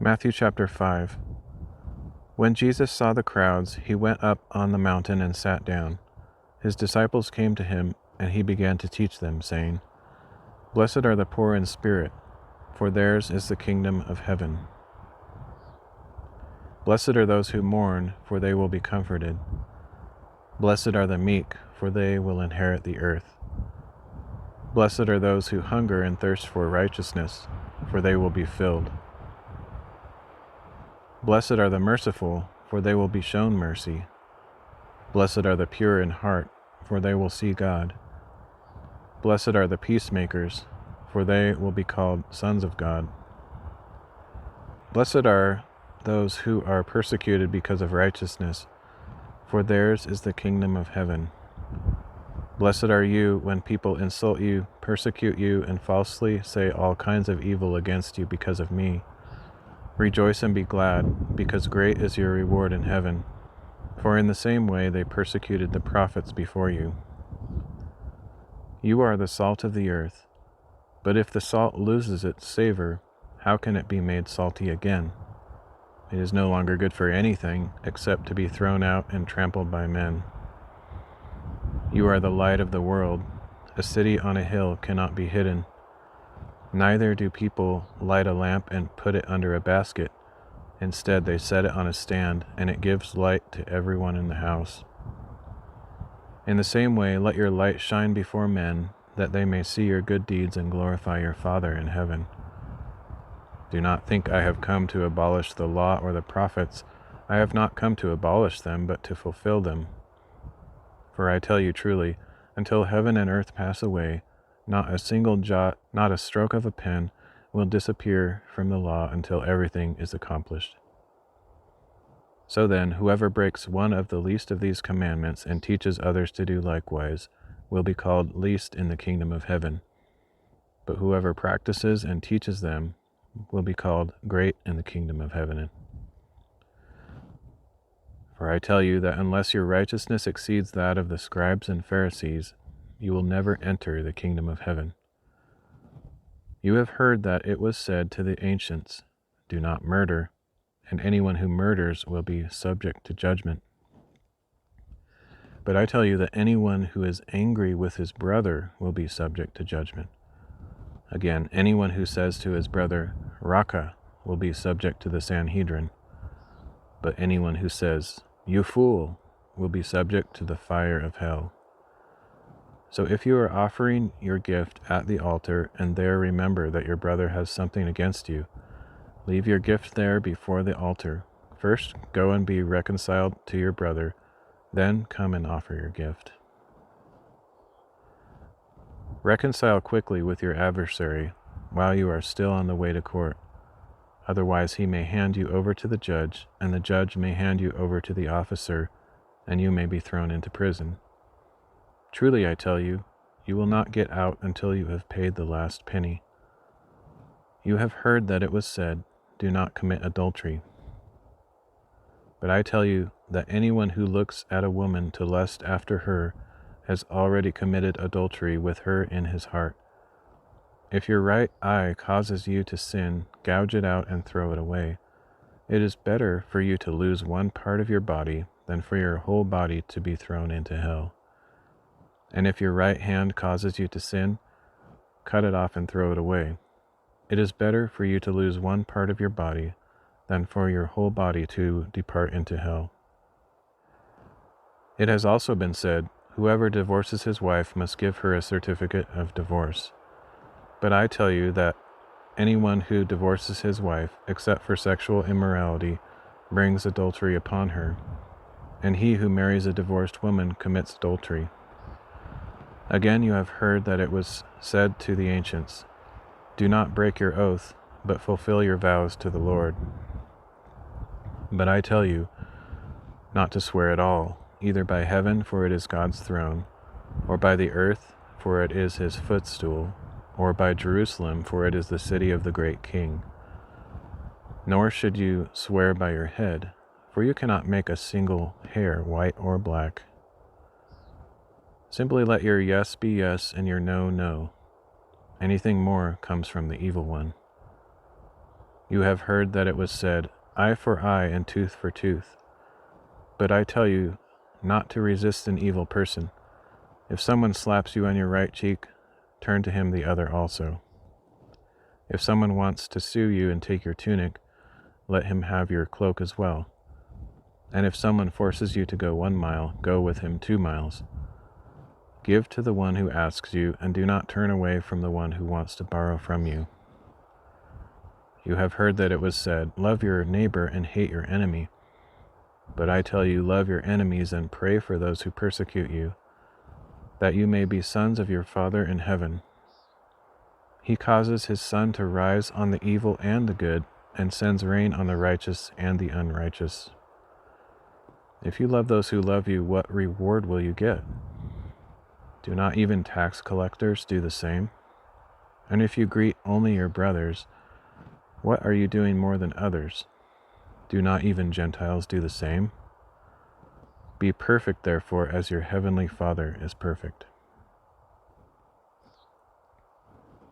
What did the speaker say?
Matthew chapter 5. When Jesus saw the crowds, he went up on the mountain and sat down. His disciples came to him, and he began to teach them, saying, Blessed are the poor in spirit, for theirs is the kingdom of heaven. Blessed are those who mourn, for they will be comforted. Blessed are the meek, for they will inherit the earth. Blessed are those who hunger and thirst for righteousness, for they will be filled. Blessed are the merciful, for they will be shown mercy. Blessed are the pure in heart, for they will see God. Blessed are the peacemakers, for they will be called sons of God. Blessed are those who are persecuted because of righteousness, for theirs is the kingdom of heaven. Blessed are you when people insult you, persecute you, and falsely say all kinds of evil against you because of me. Rejoice and be glad, because great is your reward in heaven. For in the same way they persecuted the prophets before you. You are the salt of the earth, but if the salt loses its savor, how can it be made salty again? It is no longer good for anything except to be thrown out and trampled by men. You are the light of the world. A city on a hill cannot be hidden. Neither do people light a lamp and put it under a basket. Instead, they set it on a stand, and it gives light to everyone in the house. In the same way, let your light shine before men, that they may see your good deeds and glorify your Father in heaven. Do not think I have come to abolish the law or the prophets. I have not come to abolish them, but to fulfill them. For I tell you truly, until heaven and earth pass away, not a single jot, not a stroke of a pen, will disappear from the law until everything is accomplished. So then, whoever breaks one of the least of these commandments and teaches others to do likewise will be called least in the kingdom of heaven. But whoever practices and teaches them will be called great in the kingdom of heaven. For I tell you that unless your righteousness exceeds that of the scribes and Pharisees, you will never enter the kingdom of heaven. You have heard that it was said to the ancients, Do not murder, and anyone who murders will be subject to judgment. But I tell you that anyone who is angry with his brother will be subject to judgment. Again, anyone who says to his brother, Raka, will be subject to the Sanhedrin. But anyone who says, You fool, will be subject to the fire of hell. So if you are offering your gift at the altar and there remember that your brother has something against you, leave your gift there before the altar. First, go and be reconciled to your brother, then come and offer your gift. Reconcile quickly with your adversary while you are still on the way to court. Otherwise he may hand you over to the judge, and the judge may hand you over to the officer, and you may be thrown into prison. Truly I tell you, you will not get out until you have paid the last penny. You have heard that it was said, Do not commit adultery. But I tell you that anyone who looks at a woman to lust after her has already committed adultery with her in his heart. If your right eye causes you to sin, gouge it out and throw it away. It is better for you to lose one part of your body than for your whole body to be thrown into hell. And if your right hand causes you to sin, cut it off and throw it away. It is better for you to lose one part of your body than for your whole body to depart into hell. It has also been said, Whoever divorces his wife must give her a certificate of divorce. But I tell you that anyone who divorces his wife, except for sexual immorality, brings adultery upon her, and he who marries a divorced woman commits adultery. Again you have heard that it was said to the ancients, Do not break your oath, but fulfill your vows to the Lord. But I tell you, not to swear at all, either by heaven, for it is God's throne, or by the earth, for it is his footstool, or by Jerusalem, for it is the city of the great King. Nor should you swear by your head, for you cannot make a single hair white or black. Simply let your yes be yes and your no, no. Anything more comes from the evil one. You have heard that it was said, eye for eye and tooth for tooth. But I tell you not to resist an evil person. If someone slaps you on your right cheek, turn to him the other also. If someone wants to sue you and take your tunic, let him have your cloak as well. And if someone forces you to go 1 mile, go with him 2 miles. Give to the one who asks you, and do not turn away from the one who wants to borrow from you. You have heard that it was said, love your neighbor and hate your enemy. But I tell you, love your enemies and pray for those who persecute you, that you may be sons of your Father in heaven. He causes his sun to rise on the evil and the good, and sends rain on the righteous and the unrighteous. If you love those who love you, what reward will you get? Do not even tax collectors do the same? And if you greet only your brothers, what are you doing more than others? Do not even Gentiles do the same? Be perfect, therefore, as your heavenly Father is perfect.